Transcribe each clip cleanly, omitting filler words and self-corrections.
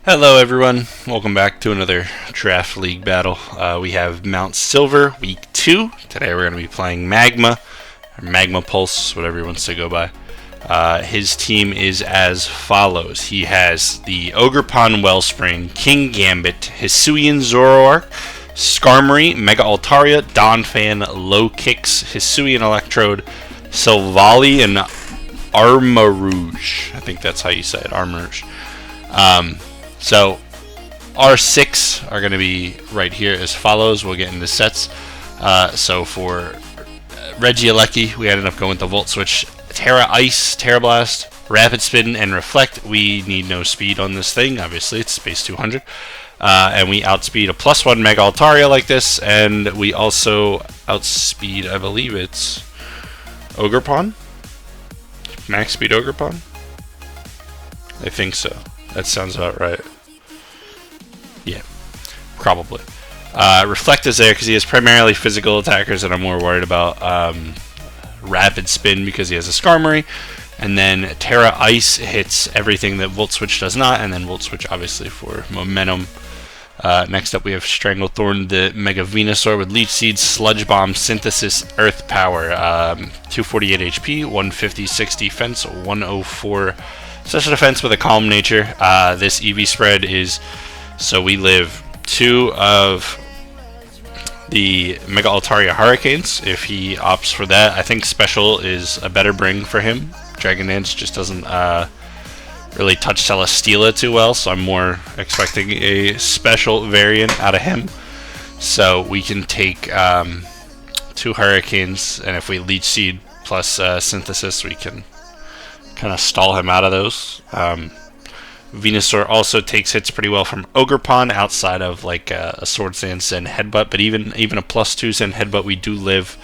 Hello, everyone. Welcome back to another Draft League battle. We have Mount Silver, Week 2. Today we're going to be playing Magma, or Magmapulse, whatever he wants to go by. His team is as follows. He has the Ogerpon Wellspring, King Gambit, Hisuian Zoroark, Skarmory, Mega Altaria, Donphan, Low Kicks, Hisuian Electrode, Silvally, and Armarouge. I think that's how you say it, Armarouge. So our six are going to be right here as follows. We'll get into sets. So for Regieleki, we ended up going with the Volt Switch, Terra Ice, Terra Blast, Rapid Spin, and Reflect. We need no speed on this thing. Obviously, it's Space 200. And we outspeed a +1 Mega Altaria like this, and we also outspeed, I believe it's Ogerpon? Max Speed Ogerpon? I think so. That sounds about right. Yeah, probably. Reflect is there because he has primarily physical attackers, and I'm more worried about Rapid Spin because he has a Skarmory. And then Terra Ice hits everything that Volt Switch does not, and then Volt Switch obviously for momentum. Next up we have Stranglethorn, the Mega Venusaur with Leech Seed, Sludge Bomb, Synthesis, Earth Power, 248 HP, 150 60 defense, 104 special defense with a calm nature. This EV spread is so we live 2 of the Mega Altaria Hurricanes. If he opts for that, I think special is a better bring for him. Dragon Dance just doesn't really touch Celesteela too well, so I'm more expecting a special variant out of him. So we can take 2 Hurricanes, and if we Leech Seed plus Synthesis, we can kind of stall him out of those. Venusaur also takes hits pretty well from Ogerpon outside of like a Sword Stance and Headbutt, but even a +2 Zen Headbutt, we do live.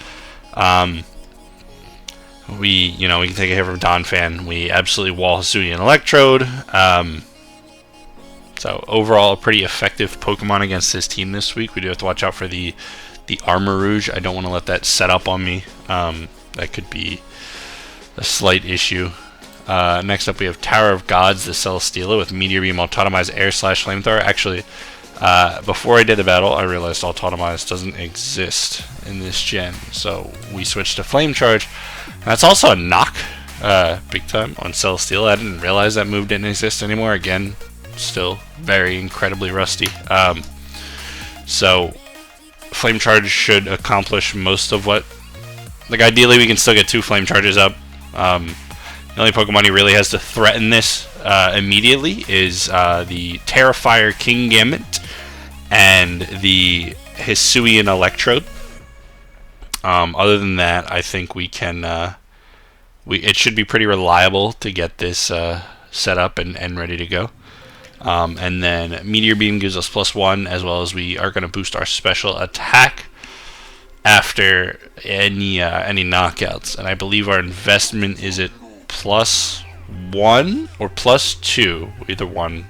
We can take a hit from Donphan. We absolutely wall Hisuian Electrode. So overall, a pretty effective Pokemon against this team this week. We do have to watch out for the Armarouge. I don't want to let that set up on me. That could be a slight issue. Next up we have Tower of Gods, the Celesteela with Meteor Beam, Autotomize, Air Slash, Flamethrower. Actually, before I did the battle, I realized Autotomize doesn't exist in this gen, so we switched to Flame Charge. That's also a knock, big time, on Celesteela. I didn't realize that move didn't exist anymore. Again, still very incredibly rusty. So Flame Charge should accomplish most of what... Like, ideally we can still get 2 Flame Charges up. The only Pokemon he really has to threaten this immediately is the Terrifier King Gambit and the Hisuian Electrode. Other than that, I think we can. It should be pretty reliable to get this set up and ready to go. And then Meteor Beam gives us +1, as well as we are going to boost our special attack after any knockouts. And I believe our investment is at +1 or +2, either one.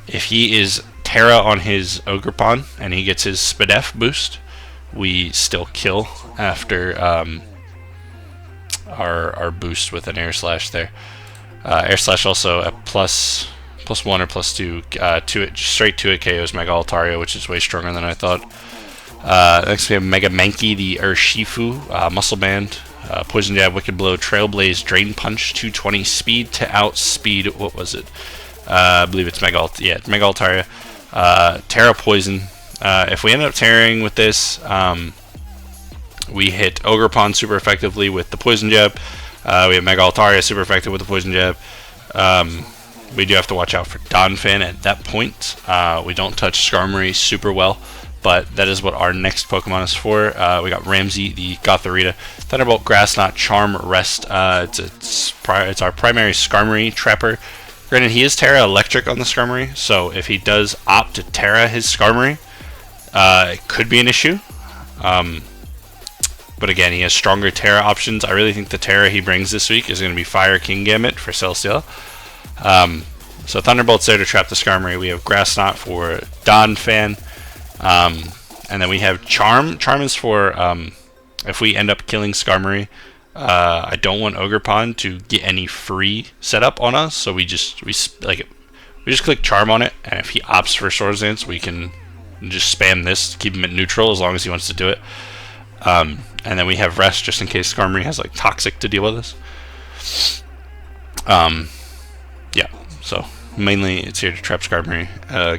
If he is Terra on his Ogerpon and he gets his Spadef boost, we still kill after our boost with an Air Slash there. Air Slash also a +1 or +2 straight to it KOs Mega Altaria, which is way stronger than I thought. Next we have Mega Mankey, the Urshifu, Muscle Band, Poison Jab, Wicked Blow, Trailblaze, Drain Punch, 220 speed to outspeed. What was it? I believe it's Mega Altaria. Terra Poison. If we end up tearing with this, we hit Ogerpon super effectively with the Poison Jab. We have Mega Altaria super effective with the Poison Jab. We do have to watch out for Donphan at that point. We don't touch Skarmory super well, but that is what our next Pokemon is for. We got Ramsey, the Gothorita, Thunderbolt, Grass Knot, Charm, Rest. It's our primary Skarmory Trapper. Granted, he is Terra Electric on the Skarmory, so if he does opt to Terra his Skarmory, it could be an issue. But again, he has stronger Terra options. I really think the Terra he brings this week is going to be Fire King Gambit for Celesteela. So Thunderbolt's there to trap the Skarmory. We have Grass Knot for Donphan. And then we have Charm. Charm is for if we end up killing Skarmory, I don't want Ogerpon to get any free setup on us, so we We just click Charm on it, and if he opts for Swords Dance, we can just spam this, keep him at neutral as long as he wants to do it. And then we have Rest just in case Skarmory has like Toxic to deal with us. Yeah, so mainly it's here to trap Skarmory,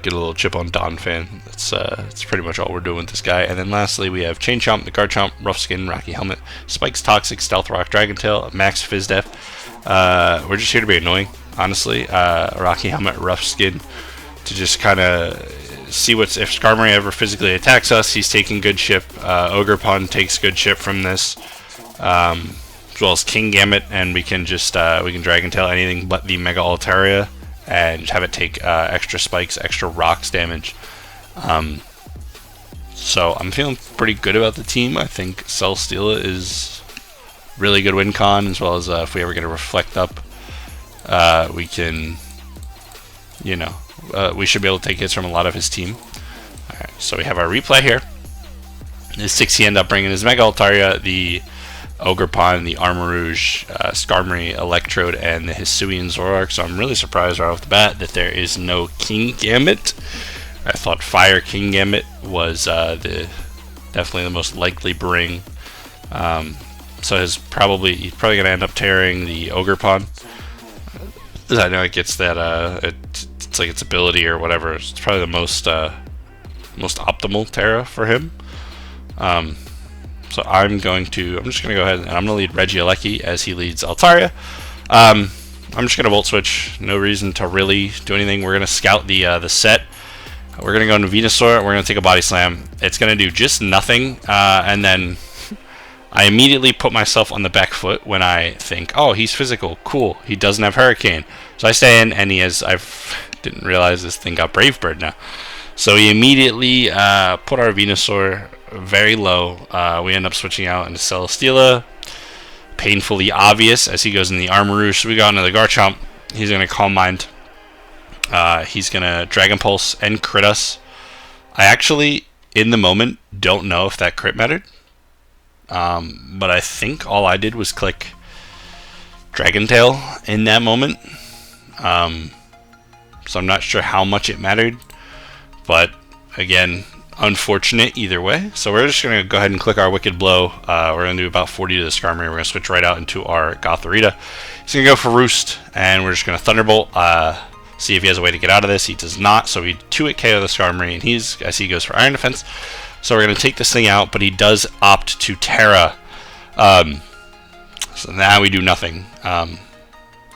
get a little chip on Donphan. That's pretty much all we're doing with this guy. And then lastly we have Chain Chomp, the Garchomp, Rough Skin, Rocky Helmet, Spikes, Toxic, Stealth Rock, Dragon Tail, Max Fizz Def. We're just here to be annoying, honestly. Rocky Helmet, Rough Skin, to just kind of see if Skarmory ever physically attacks us, he's taking good chip. Ogerpon takes good chip from this, as well as King Gambit, and we can just we can Dragon Tail anything but the Mega Altaria and have it take extra spikes, extra rocks damage. So I'm feeling pretty good about the team. I think Celesteela is really good win con, as well as if we ever get a Reflect up, we can, you know, we should be able to take hits from a lot of his team. Alright, so we have our replay here. His 6 he ended up bringing his Mega Altaria, the Ogerpon, the Armarouge, Skarmory, Electrode, and the Hisuian Zoroark. So I'm really surprised right off the bat that there is no King Gambit. I thought Fire King Gambit was definitely the most likely bring. So he's probably going to end up tearing the Ogerpon. I know it gets that it's like its ability or whatever. It's probably the most optimal Terra for him. So I'm just gonna go ahead and I'm gonna lead Regieleki as he leads Altaria. I'm just gonna Volt Switch. No reason to really do anything. We're gonna scout the set. We're gonna go into Venusaur. We're gonna take a Body Slam. It's gonna do just nothing, and then I immediately put myself on the back foot when I think, oh, he's physical, cool. He doesn't have Hurricane, so I stay in, and he has. I didn't realize this thing got Brave Bird now. So we immediately put our Venusaur very low. We end up switching out into Celesteela. Painfully obvious as he goes in the Armarouge. So we got into the Garchomp. He's going to Calm Mind. He's going to Dragon Pulse and crit us. I actually, in the moment, don't know if that crit mattered. But I think all I did was click Dragon Tail in that moment. So I'm not sure how much it mattered. But again, unfortunate either way. So we're just going to go ahead and click our Wicked Blow. We're going to do about 40 to the Skarmory. We're going to switch right out into our Gothorita. He's going to go for Roost, and we're just going to Thunderbolt. See if he has a way to get out of this. He does not, so we 2-hit KO the Skarmory, and I see he goes for Iron Defense. So we're going to take this thing out, but he does opt to Terra. So now we do nothing. I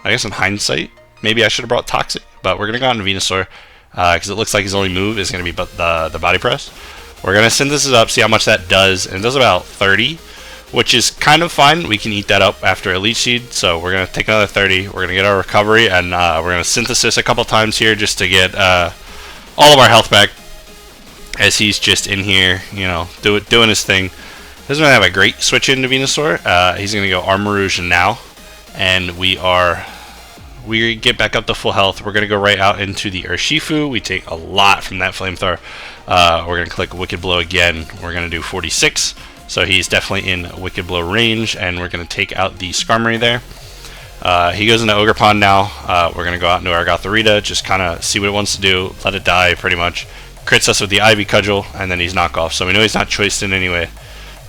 guess in hindsight, maybe I should have brought Toxic, but we're going to go on to Venusaur. Because it looks like his only move is going to be the Body Press. We're going to Synthesis up, see how much that does, and it does about 30, which is kind of fine. We can eat that up after a Leech Seed, so we're going to take another 30. We're going to get our Recovery, and we're going to Synthesis a couple times here just to get all of our health back, as he's just in here, you know, doing his thing. Doesn't really have a great switch into Venusaur. He's going to go Armarouge now, and we get back up to full health. We're going to go right out into the Urshifu. We take a lot from that Flamethrower. We're going to click Wicked Blow again. We're going to do 46. So he's definitely in Wicked Blow range, and we're going to take out the Skarmory there. He goes into Ogerpon now. We're going to go out into our Gothorita, just kind of see what it wants to do, let it die pretty much. Crits us with the Ivy Cudgel, and then he's Knock Off. So we know he's not choiced in anyway.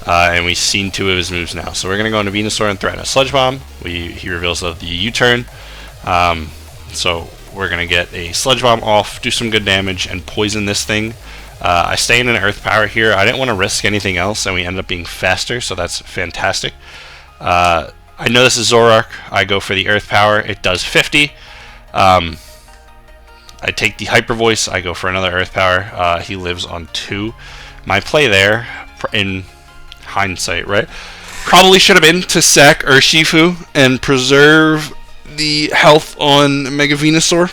And we've seen 2 of his moves now. So we're going to go into Venusaur and threaten a Sludge Bomb. He reveals the U-turn. So we're going to get a Sludge Bomb off, do some good damage, and poison this thing. I stay in an Earth Power here. I didn't want to risk anything else, and we ended up being faster, so that's fantastic. I know this is Zoroark. I go for the Earth Power. It does 50. I take the Hyper Voice. I go for another Earth Power. He lives on 2. My play there, in hindsight, right, probably should have been to sack Urshifu and preserve the health on Mega Venusaur.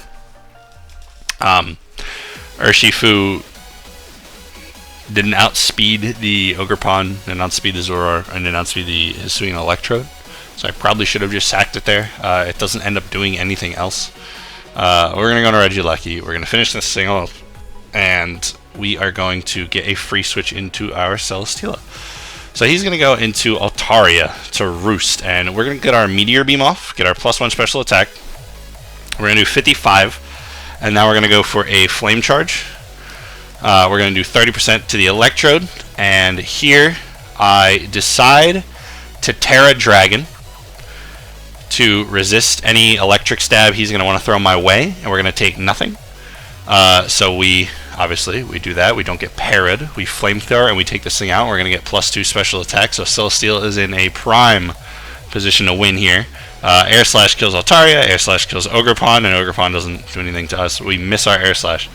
Urshifu didn't outspeed the Ogerpon, didn't outspeed the Zoroark, and didn't outspeed the Hisuian Electrode. So I probably should have just sacked it there. It doesn't end up doing anything else. We're going to go to Regieleki. We're going to finish this thing off, and we are going to get a free switch into our Celesteela. So he's going to go into Altaria to Roost, and we're going to get our Meteor Beam off, get our +1 special attack. We're going to do 55, And now we're going to go for a flame charge. We're going to do 30% to the electrode, and here I decide to Terra Dragon to resist any electric stab he's going to want to throw my way, and we're going to take nothing. So we do that. We don't get parried. We flamethrower and we take this thing out. We're going to get +2 special attack. So Celestial is in a prime position to win here. Air Slash kills Altaria. Air Slash kills Ogerpon, and Ogerpon doesn't do anything to us. We miss our Air Slash,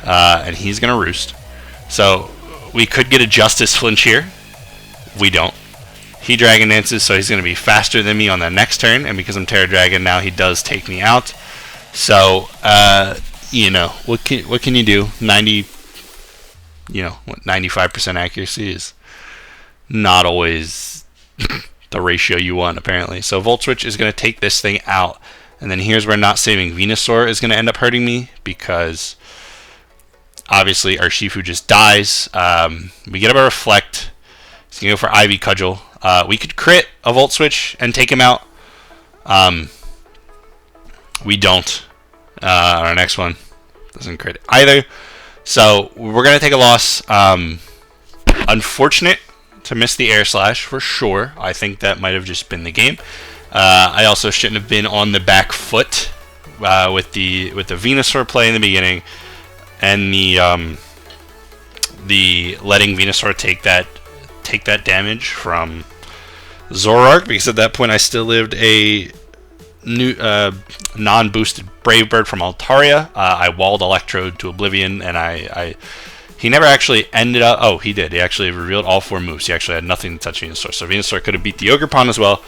and he's going to roost. So we could get a Justice flinch here. We don't. He Dragon Dances, so he's going to be faster than me on the next turn, and because I'm Terra Dragon now, he does take me out. So, you know, what can you do? 95% accuracy is not always the ratio you want, apparently. So Volt Switch is going to take this thing out, and then here's where not saving Venusaur is going to end up hurting me, because obviously our Shifu just dies. We get up a Reflect. He's going to go for Ivy Cudgel. We could crit a Volt Switch and take him out. We don't. Our next one doesn't crit either. So we're going to take a loss. Unfortunate to miss the Air Slash for sure. I think that might have just been the game. I also shouldn't have been on the back foot with the Venusaur play in the beginning, and the letting Venusaur take that damage from Zoroark, because at that point I still lived a new non-boosted Brave Bird from Altaria. I walled Electrode to Oblivion, and he never actually ended up... Oh, he did. He actually revealed all 4 moves. He actually had nothing to touch Venusaur. So Venusaur could have beat the Ogerpon as well.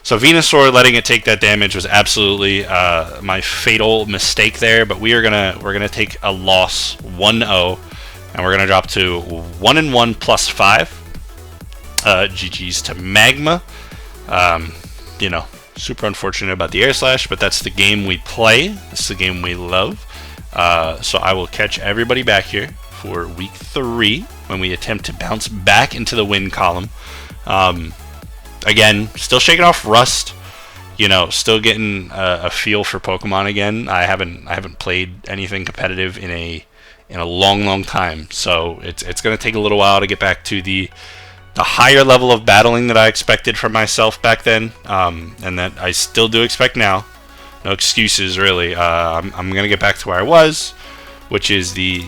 So Venusaur letting it take that damage was absolutely my fatal mistake there. But we're gonna take a loss 1-0, and we're gonna drop to 1-1 +5. GG's to Magma. You know, super unfortunate about the Air Slash, but that's the game we play. This is the game we love. So I will catch everybody back here for week 3 when we attempt to bounce back into the win column. Again, still shaking off rust. You know, still getting a feel for Pokemon again. I haven't played anything competitive in a long time. So it's going to take a little while to get back to the higher level of battling that I expected from myself back then, and that I still do expect now. No excuses, really. I'm going to get back to where I was, which is the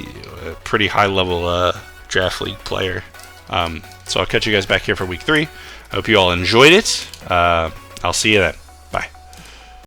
pretty high level draft league player. So I'll catch you guys back here for week 3. I hope you all enjoyed it. I'll see you then.